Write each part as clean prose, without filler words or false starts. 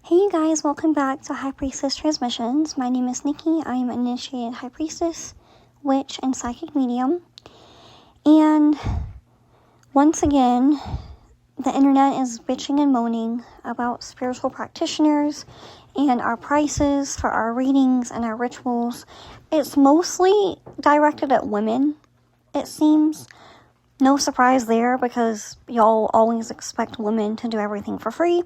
Hey you guys, welcome back to High Priestess Transmissions. My name is Nikki. I am an initiated High Priestess, witch, and psychic medium. And once again, the internet is bitching and moaning about spiritual practitioners and our prices for our readings and our rituals. It's mostly directed at women, it seems. No surprise there, because y'all always expect women to do everything for free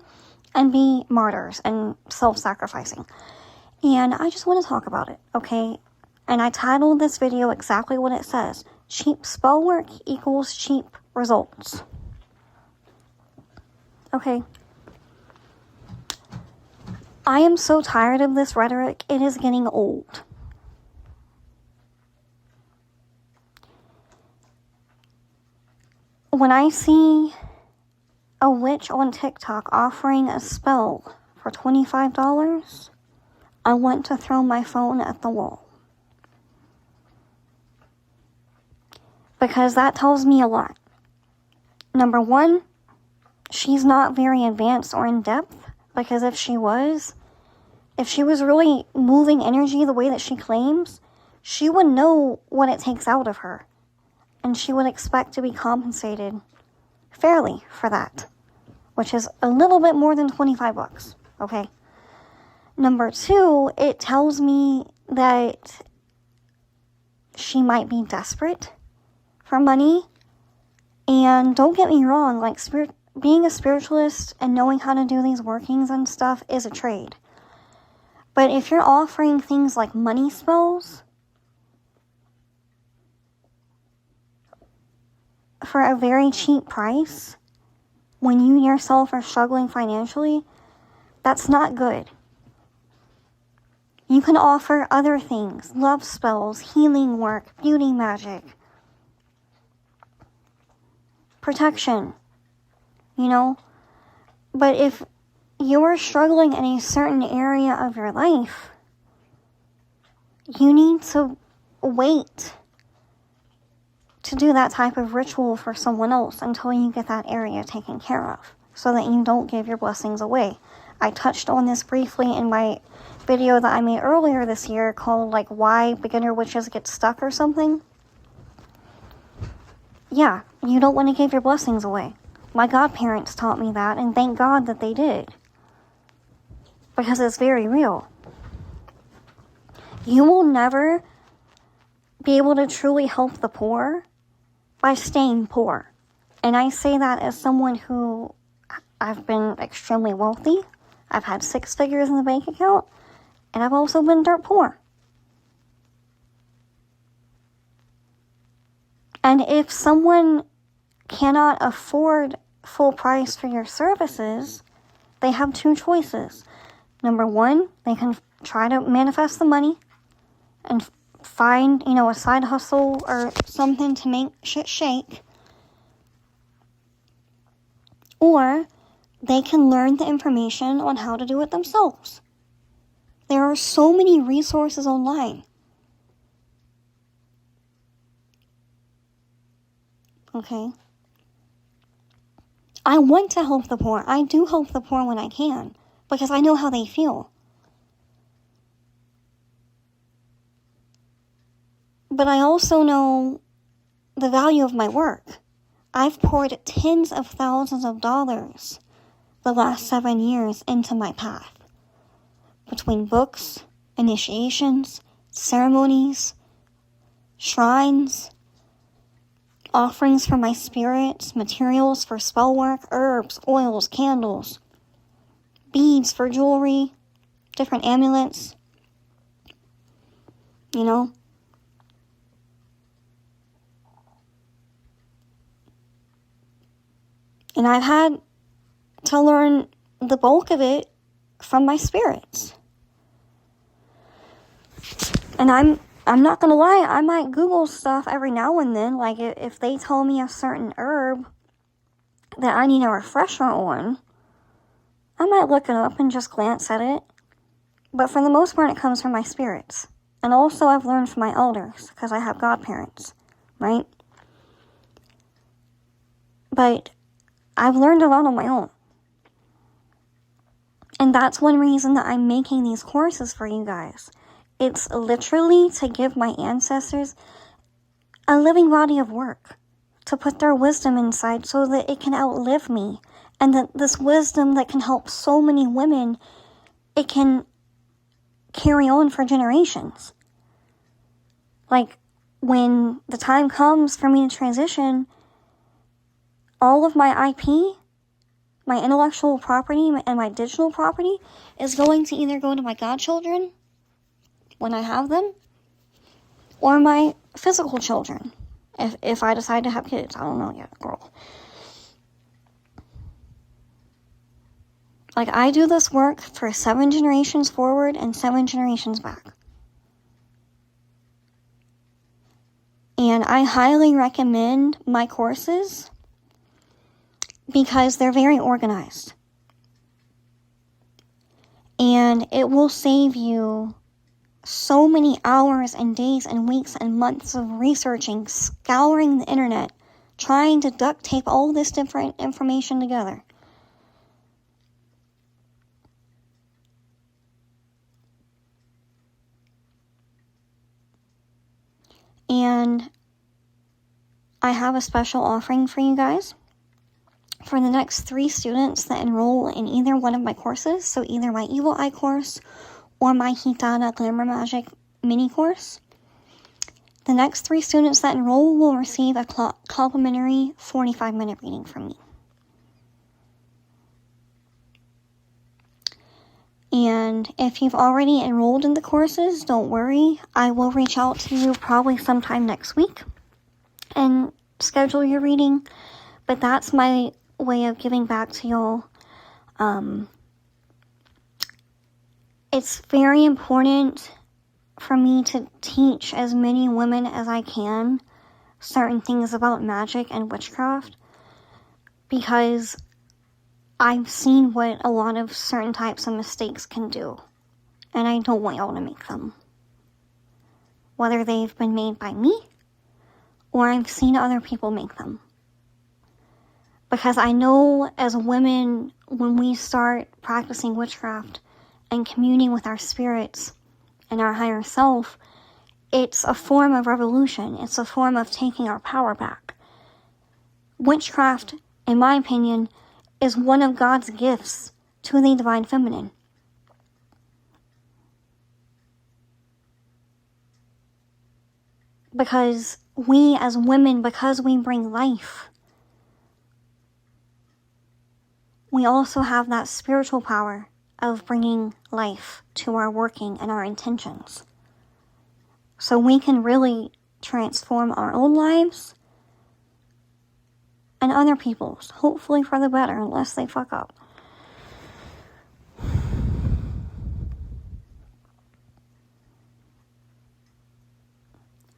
and be martyrs and self-sacrificing. And I just want to talk about it, okay? And I titled this video exactly what it says. Cheap spell work equals cheap results. Okay. I am so tired of this rhetoric. It is getting old. When I see a witch on TikTok offering a spell for $25, I want to throw my phone at the wall. Because that tells me a lot. Number one, she's not very advanced or in depth, because if she was really moving energy the way that she claims, she would know what it takes out of her. And she would expect to be compensated fairly for that, which is a little bit more than $25, okay? Number two, it tells me that she might be desperate for money. And don't get me wrong, like being a spiritualist and knowing how to do these workings and stuff is a trade. But if you're offering things like money spells for a very cheap price, when you yourself are struggling financially, that's not good. You can offer other things, love spells, healing work, beauty magic, protection, But if you're struggling in a certain area of your life, you need to wait to do that type of ritual for someone else until you get that area taken care of, so that you don't give your blessings away. I touched on this briefly in my video that I made earlier this year called why beginner witches get stuck or something. Yeah, you don't want to give your blessings away. My godparents taught me that, and thank God that they did, because it's very real. You will never be able to truly help the poor by staying poor. And I say that as someone who, I've been extremely wealthy. I've had 6 figures in the bank account, and I've also been dirt poor. And if someone cannot afford full price for your services, they have 2 choices. Number one, they can try to manifest the money and find, a side hustle or something to make shit shake. Or they can learn the information on how to do it themselves. There are so many resources online. Okay? I want to help the poor. I do help the poor when I can, because I know how they feel. But I also know the value of my work. I've poured tens of thousands of dollars the last 7 years into my path. Between books, initiations, ceremonies, shrines, offerings for my spirits, materials for spell work, herbs, oils, candles, beads for jewelry, different amulets, And I've had to learn the bulk of it from my spirits. And I'm not gonna lie, I might Google stuff every now and then. Like if they tell me a certain herb that I need a refresher on, I might look it up and just glance at it. But for the most part, it comes from my spirits. And also I've learned from my elders, because I have godparents, right? But I've learned a lot on my own. And that's one reason that I'm making these courses for you guys. It's literally to give my ancestors a living body of work, to put their wisdom inside so that it can outlive me. And that this wisdom that can help so many women, it can carry on for generations. Like, when the time comes for me to transition, all of my IP, my intellectual property, and my digital property is going to either go to my godchildren when I have them, or my physical children, if I decide to have kids. I don't know yet, girl. Like, I do this work for 7 generations forward and 7 generations back. And I highly recommend my courses because they're very organized. And it will save you so many hours and days and weeks and months of researching, scouring the internet, trying to duct tape all this different information together. And I have a special offering for you guys. For the next 3 students that enroll in either one of my courses, so either my Evil Eye course or my Gitana Glamour Magic mini course, the next 3 students that enroll will receive a complimentary 45-minute reading from me. And if you've already enrolled in the courses, don't worry. I will reach out to you probably sometime next week and schedule your reading. But that's my way of giving back to y'all. It's very important for me to teach as many women as I can certain things about magic and witchcraft, because I've seen what a lot of certain types of mistakes can do, and I don't want y'all to make them. Whether they've been made by me, or I've seen other people make them. Because I know as women, when we start practicing witchcraft and communing with our spirits and our higher self, it's a form of revolution. It's a form of taking our power back. Witchcraft, in my opinion, is one of God's gifts to the Divine Feminine. Because we as women, because we bring life, we also have that spiritual power of bringing life to our working and our intentions. So we can really transform our own lives and other people's, hopefully for the better, unless they fuck up.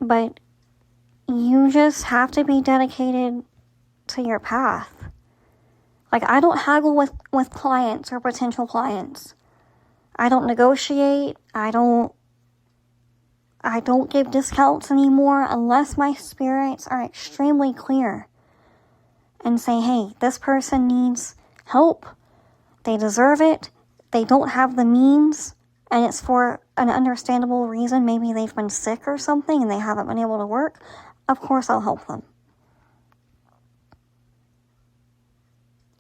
But you just have to be dedicated to your path. Like, I don't haggle with clients or potential clients. I don't negotiate. I don't give discounts anymore unless my spirits are extremely clear and say, hey, this person needs help. They deserve it. They don't have the means, and it's for an understandable reason. Maybe they've been sick or something and they haven't been able to work. Of course I'll help them.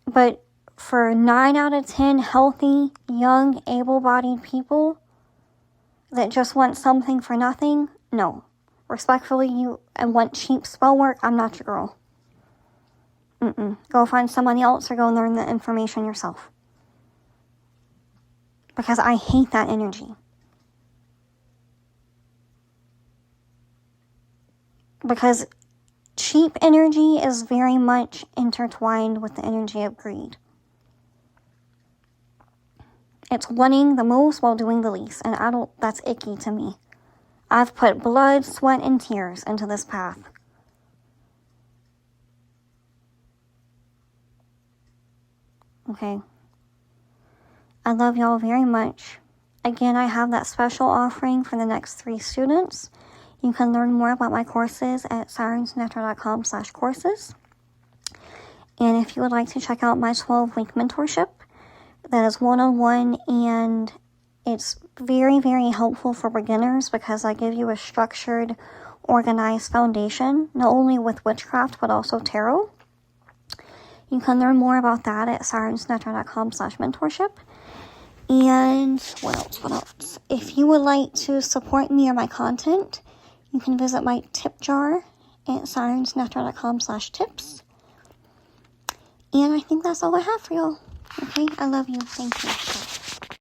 But for 9 out of 10 healthy, young, able-bodied people that just want something for nothing, no. Respectfully, you want cheap spell work, I'm not your girl. Go find somebody else or go learn the information yourself. Because I hate that energy. Because cheap energy is very much intertwined with the energy of greed. It's wanting the most while doing the least, and that's icky to me. I've put blood, sweat, and tears into this path. Okay. I love y'all very much. Again, I have that special offering for the next 3 students. You can learn more about my courses at sirensnectar.com/courses. And if you would like to check out my 12-week mentorship, that is one-on-one, and it's very, very helpful for beginners because I give you a structured, organized foundation, not only with witchcraft, but also tarot. You can learn more about that at sirensnectar.com/mentorship. And what else? If you would like to support me or my content, you can visit my tip jar at sirensnectar.com/tips. And I think that's all I have for y'all. Okay, I love you. Thank you.